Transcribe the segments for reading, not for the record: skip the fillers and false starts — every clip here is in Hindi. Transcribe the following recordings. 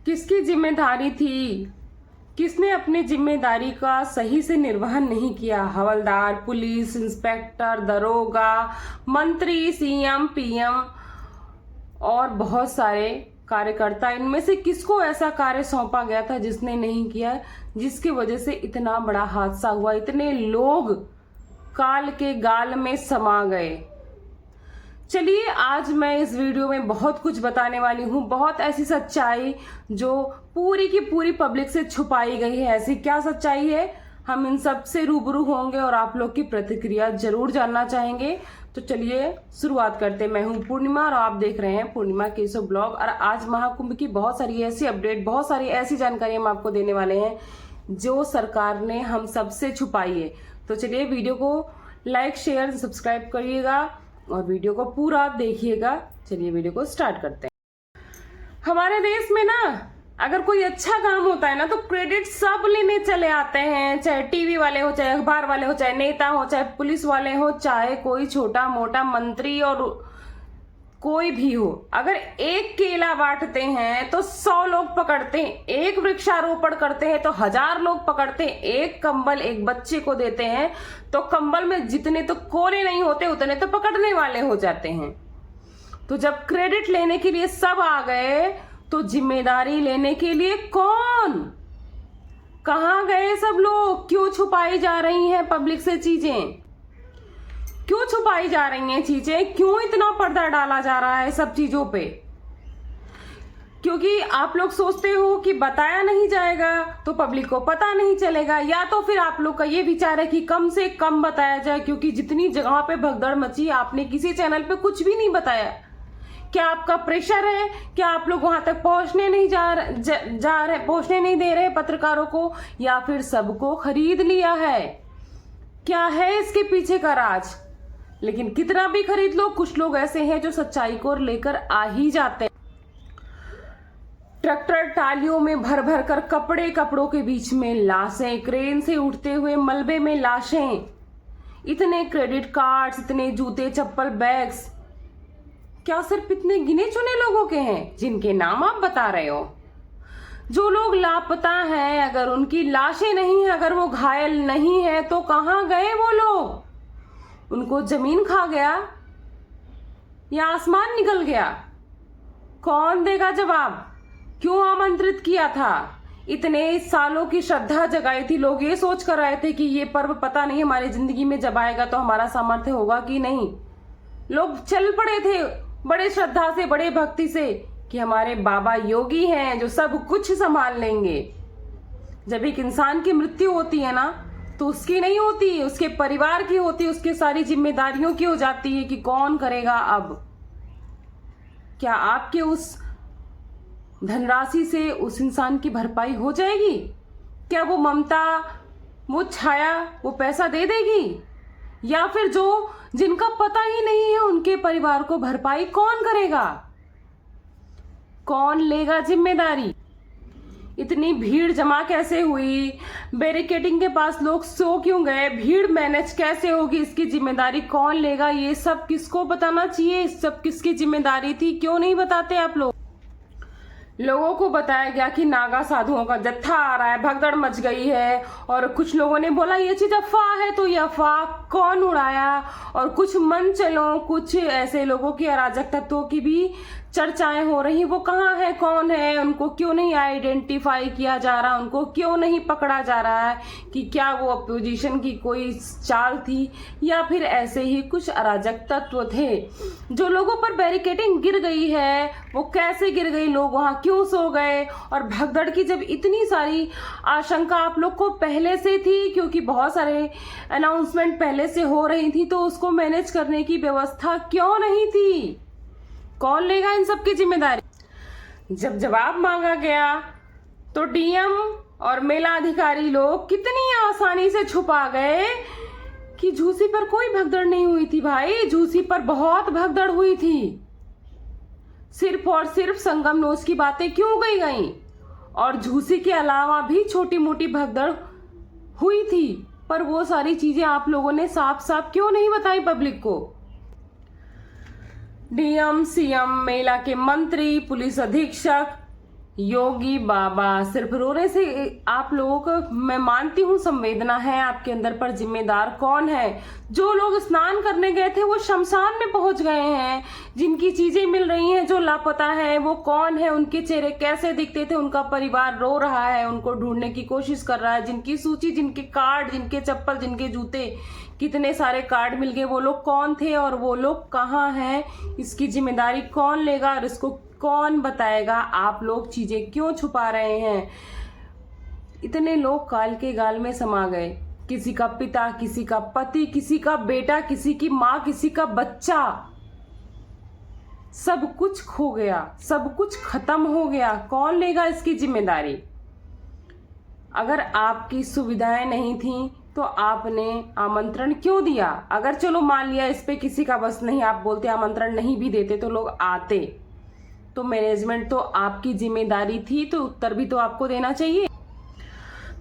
किसकी जिम्मेदारी थी? किसने अपनी जिम्मेदारी का सही से निर्वहन नहीं किया? हवलदार, पुलिस, इंस्पेक्टर, दरोगा, मंत्री, सीएम, पीएम और बहुत सारे कार्यकर्ता। इनमें से किसको ऐसा कार्य सौंपा गया था जिसने नहीं किया, जिसकी वजह से इतना बड़ा हादसा हुआ, इतने लोग काल के गाल में समा गए? चलिए आज मैं इस वीडियो में बहुत कुछ बताने वाली हूँ, बहुत ऐसी सच्चाई जो पूरी की पूरी पब्लिक से छुपाई गई है। ऐसी क्या सच्चाई है, हम इन सब से रूबरू होंगे और आप लोग की प्रतिक्रिया जरूर जानना चाहेंगे। तो चलिए शुरुआत करते। मैं हूँ पूर्णिमा और आप देख रहे हैं पूर्णिमा केशव ब्लॉग। और आज महाकुंभ की बहुत सारी ऐसी अपडेट, बहुत सारी ऐसी जानकारी हम आपको देने वाले हैं जो सरकार ने हम सबसे छुपाई है। तो चलिए वीडियो को लाइक, शेयर, सब्सक्राइब करिएगा और वीडियो को पूरा देखिएगा। चलिए वीडियो को स्टार्ट करते हैं। हमारे देश में ना अगर कोई अच्छा काम होता है ना तो क्रेडिट सब लेने चले आते हैं, चाहे टीवी वाले हो, चाहे अखबार वाले हो, चाहे नेता हो, चाहे पुलिस वाले हो, चाहे कोई छोटा मोटा मंत्री और कोई भी हो। अगर एक केला बांटते हैं तो 100 लोग पकड़ते हैं, एक वृक्षारोपण करते हैं तो 1000 लोग पकड़ते हैं, एक कंबल एक बच्चे को देते हैं तो कंबल में जितने तो कोने नहीं होते उतने तो पकड़ने वाले हो जाते हैं। तो जब क्रेडिट लेने के लिए सब आ गए तो जिम्मेदारी लेने के लिए कौन? कहां गए सब लोग? क्यों छुपाई जा रही हैं पब्लिक से चीजें? क्यों छुपाई जा रही हैं चीजें? क्यों इतना पर्दा डाला जा रहा है सब चीजों पे? क्योंकि आप लोग सोचते हो कि बताया नहीं जाएगा तो पब्लिक को पता नहीं चलेगा, या तो फिर आप लोग का ये विचार है कि कम से कम बताया जाए, क्योंकि जितनी जगह पे भगदड़ मची आपने किसी चैनल पे कुछ भी नहीं बताया। क्या आपका प्रेशर है? क्या आप लोग वहां तक पहुंचने नहीं जा रहे, पहुंचने नहीं दे रहे पत्रकारों को, या फिर सबको खरीद लिया है? क्या है इसके पीछे का राज? लेकिन कितना भी खरीद लो, कुछ लोग ऐसे हैं जो सच्चाई को लेकर आ ही जाते हैं। ट्रैक्टर टालियों में भर भर कर कपड़ों के बीच में लाशें, क्रेन से उठते हुए मलबे में लाशें, इतने क्रेडिट कार्ड्स, इतने जूते, चप्पल, बैग्स, क्या सिर्फ इतने गिने चुने लोगों के हैं जिनके नाम आप बता रहे हो? जो लोग लापता हैं, अगर उनकी लाशें नहीं है, अगर वो घायल नहीं है तो कहां गए वो लोग? उनको जमीन खा गया या आसमान निकल गया? कौन देगा जवाब? क्यों आमंत्रित किया था? इतने सालों की श्रद्धा जगाई थी, लोग ये सोच कर आए थे कि ये पर्व पता नहीं हमारी जिंदगी में जब आएगा तो हमारा सामर्थ्य होगा कि नहीं। लोग चल पड़े थे बड़े श्रद्धा से, बड़े भक्ति से कि हमारे बाबा योगी हैं जो सब कुछ संभाल लेंगे। जब एक इंसान की मृत्यु होती है ना तो उसकी नहीं होती, उसके परिवार की होती है, उसके सारी जिम्मेदारियों की हो जाती है कि कौन करेगा अब। क्या आपके उस धनराशि से उस इंसान की भरपाई हो जाएगी? क्या वो ममता, वो छाया, वो पैसा दे देगी? या फिर जिनका पता ही नहीं है उनके परिवार को भरपाई कौन करेगा? कौन लेगा जिम्मेदारी? इतनी भीड़ जमा कैसे हुई? बैरिकेडिंग के पास लोग सो क्यों गए? भीड़ मैनेज कैसे होगी? इसकी जिम्मेदारी कौन लेगा? ये सब किसको बताना चाहिए? इस सब किसकी जिम्मेदारी थी? क्यों नहीं बताते आप लोग? लोगों को बताया गया कि नागा साधुओं का जत्था आ रहा है, भगदड़ मच गई है, और कुछ लोगों ने बोला ये चीज अफवाह है। तो ये अफवाह कौन उड़ाया? और कुछ मंचलों, कुछ ऐसे लोगों की, अराजक तत्वों की भी चर्चाएं हो रही। वो कहाँ है, कौन है? उनको क्यों नहीं आइडेंटिफाई किया जा रहा? उनको क्यों नहीं पकड़ा जा रहा है कि क्या वो अपोजिशन की कोई चाल थी या फिर ऐसे ही कुछ अराजक तत्व थे? जो लोगों पर बैरिकेडिंग गिर गई है वो कैसे गिर गई? लोग वहां क्यों सो गए? और भगदड़ की जब इतनी सारी आशंका आप लोग को पहले से थी, क्योंकि बहुत सारे अनाउंसमेंट पहले से हो रही थी, तो उसको मैनेज करने की व्यवस्था क्यों नहीं थी? कौन लेगा इन सब की जिम्मेदारी? जब जवाब मांगा गया तो डीएम और मेला अधिकारी लोग कितनी आसानी से छुपा गए कि झूसी पर कोई भगदड़ नहीं हुई थी। भाई झूसी पर बहुत भगदड़ हुई थी। सिर्फ और सिर्फ संगम नोच की बातें क्यों गई? और झूसी के अलावा भी छोटी मोटी भगदड़ हुई थी, पर वो सारी चीजें आप लोगों ने साफ साफ क्यों नहीं बताई पब्लिक को? डीएम, सीएम, मेला के मंत्री, पुलिस अधीक्षक, योगी बाबा, सिर्फ रोने से आप लोगों को, मैं मानती हूँ संवेदना है आपके अंदर, पर जिम्मेदार कौन है? जो लोग स्नान करने गए थे वो शमशान में पहुंच गए हैं। जिनकी चीजें मिल रही हैं, जो लापता है, वो कौन है? उनके चेहरे कैसे दिखते थे? उनका परिवार रो रहा है, उनको ढूंढने की कोशिश कर रहा है। जिनकी सूची, जिनके कार्ड, जिनके चप्पल, जिनके जूते, कितने सारे कार्ड मिल गए, वो लोग कौन थे और वो लोग कहाँ हैं? इसकी जिम्मेदारी कौन लेगा और इसको कौन बताएगा? आप लोग चीजें क्यों छुपा रहे हैं? इतने लोग काल के गाल में समा गए। किसी का पिता, किसी का पति, किसी का बेटा, किसी की माँ, किसी का बच्चा, सब कुछ खो गया, सब कुछ खत्म हो गया। कौन लेगा इसकी जिम्मेदारी? अगर आपकी सुविधाएं नहीं थी तो आपने आमंत्रण क्यों दिया? अगर चलो मान लिया इस पे किसी का बस नहीं, आप बोलते आमंत्रण नहीं भी देते तो लोग आते, तो मैनेजमेंट तो आपकी जिम्मेदारी थी, तो उत्तर भी तो आपको देना चाहिए।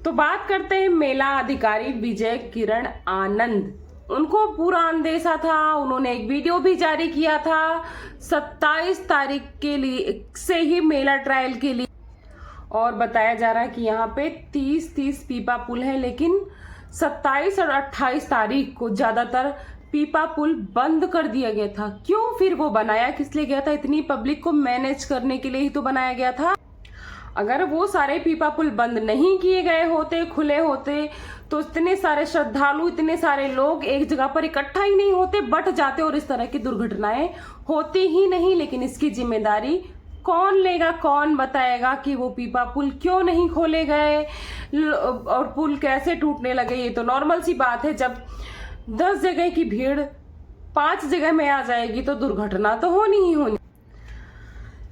तो बात करते हैं मेला अधिकारी विजय किरण आनंद। उनको पूरा अंदेशा था, उन्होंने एक वीडियो भी जारी किया था 27 तारीख के लिए से ही मेला ट्रायल के लिए, और बताया जा रहा है कि यहाँ पे 30 पीपा पुल है, लेकिन 27 और 28 तारीख को ज्यादातर पीपा पुल बंद कर दिया गया था। क्यों? फिर वो बनाया किस लिए गया था? इतनी पब्लिक को मैनेज करने के लिए ही तो बनाया गया था। अगर वो सारे पीपा पुल बंद नहीं किए गए होते, खुले होते, तो इतने सारे श्रद्धालु, इतने सारे लोग एक जगह पर इकट्ठा ही नहीं होते, बट जाते और इस तरह की दुर्घटनाएं होती ही नहीं। लेकिन इसकी जिम्मेदारी कौन लेगा? कौन बताएगा कि वो पीपा पुल क्यों नहीं खोले गए और पुल कैसे टूटने लगे? ये तो नॉर्मल सी बात है। जब 10 जगह की भीड़ 5 जगह में आ जाएगी तो दुर्घटना तो होनी ही होनी।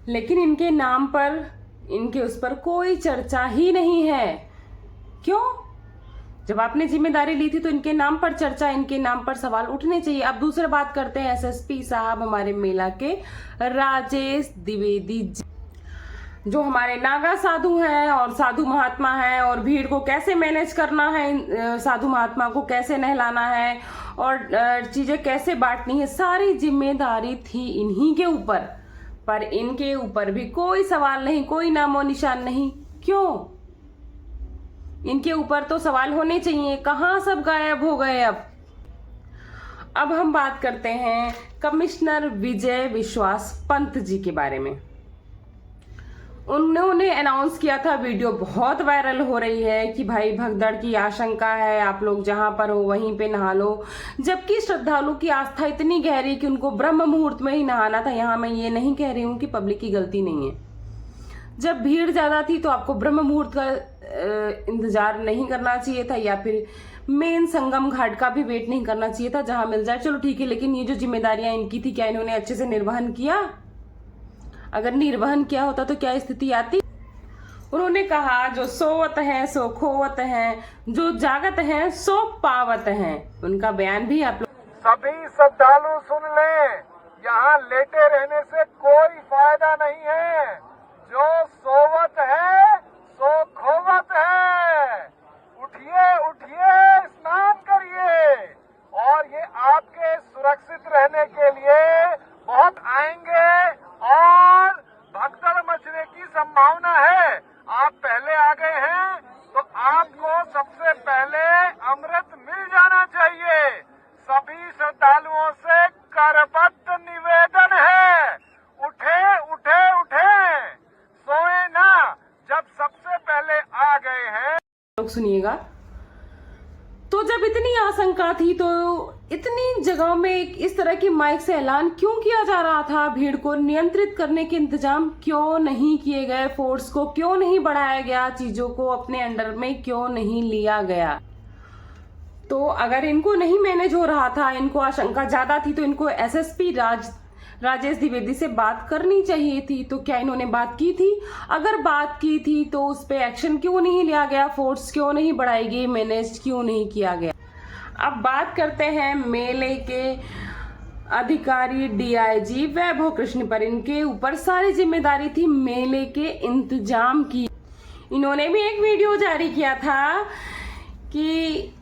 लेकिन इनके नाम पर, इनके उस पर कोई चर्चा ही नहीं है। क्यों? जब आपने जिम्मेदारी ली थी तो इनके नाम पर चर्चा, इनके नाम पर सवाल उठने चाहिए। अब दूसरी बात करते हैं एसएसपी साहब, हमारे मेला के राजेश द्विवेदी जी, जो हमारे नागा साधु हैं और साधु महात्मा हैं, और भीड़ को कैसे मैनेज करना है, साधु महात्मा को कैसे नहलाना है और चीजें कैसे बांटनी है, सारी जिम्मेदारी थी इन्हीं के ऊपर। पर इनके ऊपर भी कोई सवाल नहीं, कोई नामो निशान नहीं। क्यों? इनके ऊपर तो सवाल होने चाहिए। कहाँ सब गायब हो गए? अब हम बात करते हैं कमिश्नर विजय विश्वास पंत जी के बारे में। उन्होंने अनाउंस किया था, वीडियो बहुत वायरल हो रही है कि भाई भगदड़ की आशंका है, आप लोग जहां पर हो वहीं पे नहा लो। जबकि श्रद्धालु की आस्था इतनी गहरी कि उनको ब्रह्म मुहूर्त में ही नहाना था। यहाँ मैं ये नहीं कह रही हूँ कि पब्लिक की गलती नहीं है। जब भीड़ ज्यादा थी तो आपको ब्रह्म मुहूर्त का इंतजार नहीं करना चाहिए था, या फिर मेन संगम घाट का भी वेट नहीं करना चाहिए था, जहां मिल जाए चलो ठीक है। लेकिन ये जो जिम्मेदारियां इनकी थी, क्या इन्होंने अच्छे से निर्वहन किया? अगर निर्वहन किया होता तो क्या स्थिति आती? उन्होंने कहा जो सोवत हैं सो खोवत हैं, जो जागत हैं सो पावत हैं। उनका बयान भी आप लोग सभी श्रद्धालु सुन लें, यहाँ लेटे रहने से कोई फायदा नहीं है। जो सोवत है सो खोवत है। उठिए उठिए, स्नान करिए, और ये आपके सुरक्षित रहने के लिए बहुत आएंगे और भगदड़ मचने की संभावना है। आप पहले आ गए हैं तो आपको सबसे पहले अमृत मिल जाना चाहिए। सभी श्रद्धालुओं से करबद्ध निवेदन है, उठे उठे उठे, सोए ना। जब सबसे पहले आ गए हैं, लोग सुनिएगा। तो जब इतनी आशंका थी तो इतनी जगहों में इस तरह की माइक से ऐलान क्यों किया जा रहा था? भीड़ को नियंत्रित करने के इंतजाम क्यों नहीं किए गए? फोर्स को क्यों नहीं बढ़ाया गया? चीजों को अपने अंडर में क्यों नहीं लिया गया? तो अगर इनको नहीं मैनेज हो रहा था, इनको आशंका ज्यादा थी, तो इनको एसएसपी राजेश द्विवेदी से बात करनी चाहिए थी। तो क्या इन्होंने बात की थी? अगर बात की थी तो उस पे एक्शन क्यों नहीं लिया गया? फोर्स क्यों नहीं बढ़ाई गई? मैनेज क्यों नहीं किया गया? अब बात करते हैं मेले के अधिकारी डीआईजी वैभव कृष्ण पर। इनके ऊपर सारी जिम्मेदारी थी मेले के इंतजाम की। इन्होंने भी एक वीडियो जारी किया था कि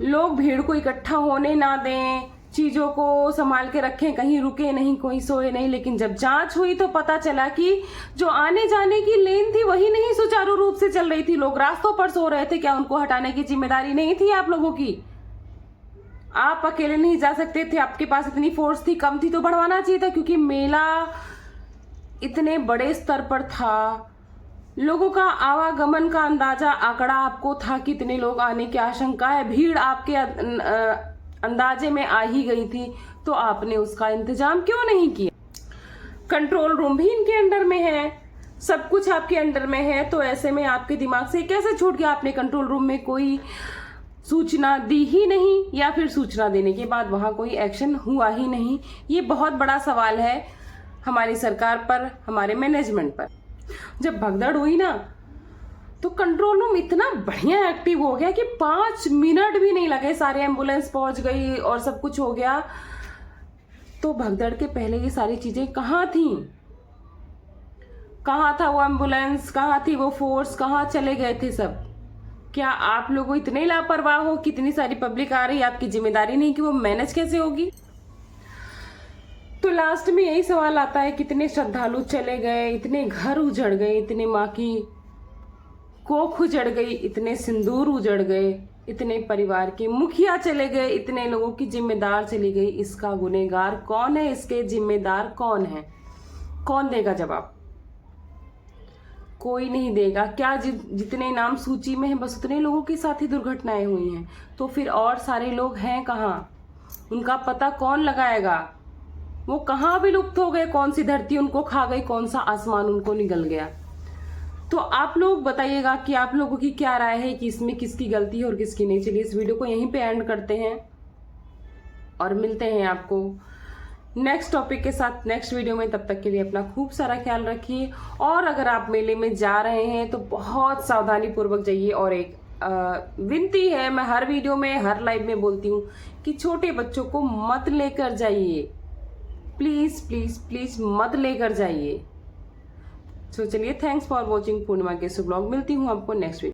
लोग भीड़ को इकट्ठा होने ना दें, चीजों को संभाल के रखें, कहीं रुके नहीं, कोई सोए नहीं। लेकिन जब जांच हुई तो पता चला कि जो आने जाने की लेन थी वही नहीं सुचारू रूप से चल रही थी। लोग रास्तों पर सो रहे थे, क्या उनको हटाने की जिम्मेदारी नहीं थी आप लोगों की? आप अकेले नहीं जा सकते थे, आपके पास इतनी फोर्स थी, कम थी तो बढ़वाना चाहिए था, क्योंकि मेला इतने बड़े स्तर पर था। लोगों का आवागमन का अंदाजा, आंकड़ा आपको था कि इतने लोग आने की आशंका है, भीड़ आपके अंदाजे में आ ही गई थी, तो आपने उसका इंतजाम क्यों नहीं किया? कंट्रोल रूम भी इनके अंडर में है, सब कुछ आपके अंडर में है, तो ऐसे में आपके दिमाग से कैसे छूट गया? आपने कंट्रोल रूम में कोई सूचना दी ही नहीं, या फिर सूचना देने के बाद वहां कोई एक्शन हुआ ही नहीं? ये बहुत बड़ा सवाल है हमारी सरकार पर, हमारे मैनेजमेंट पर। जब भगदड़ हुई ना तो कंट्रोल रूम इतना बढ़िया एक्टिव हो गया कि 5 मिनट भी नहीं लगे, सारे एम्बुलेंस पहुंच गई और सब कुछ हो गया। तो भगदड़ के पहले ये सारी चीजें कहाँ थी? कहाँ था वो एम्बुलेंस, कहाँ थी वो फोर्स, कहाँ चले गए थे सब? क्या आप लोग इतने लापरवाह हो? कितनी सारी पब्लिक आ रही, आपकी जिम्मेदारी नहीं कि वो मैनेज कैसे होगी? तो लास्ट में यही सवाल आता है, कितने श्रद्धालु चले गए, इतने घर उजड़ गए, इतने माँ की कोख उजड़ गई, इतने सिंदूर उजड़ गए, इतने परिवार के मुखिया चले गए, इतने लोगों की जिम्मेदार चली गई। इसका गुनहगार कौन है? इसके जिम्मेदार कौन है? कौन देगा जवाब? कोई नहीं देगा। क्या जितने नाम सूची में हैं बस उतने लोगों के साथ ही दुर्घटनाएं हुई हैं? तो फिर और सारे लोग हैं कहाँ? उनका पता कौन लगाएगा? वो कहाँ विलुप्त हो गए? कौन सी धरती उनको खा गई? कौन सा आसमान उनको निगल गया? तो आप लोग बताइएगा कि आप लोगों की क्या राय है कि इसमें किसकी गलती है और किसकी नहीं। चलिए इस वीडियो को यहीं पे एंड करते हैं और मिलते हैं आपको नेक्स्ट टॉपिक के साथ नेक्स्ट वीडियो में। तब तक के लिए अपना खूब सारा ख्याल रखिए, और अगर आप मेले में जा रहे हैं तो बहुत सावधानी पूर्वक जाइए। और एक विनती है, मैं हर वीडियो में, हर लाइव में बोलती हूँ कि छोटे बच्चों को मत लेकर जाइए, प्लीज प्लीज प्लीज मत लेकर जाइए। तो चलिए, थैंक्स फॉर वॉचिंग पूर्णिमा के ब्लॉग। मिलती हूँ आपको नेक्स्ट वीक।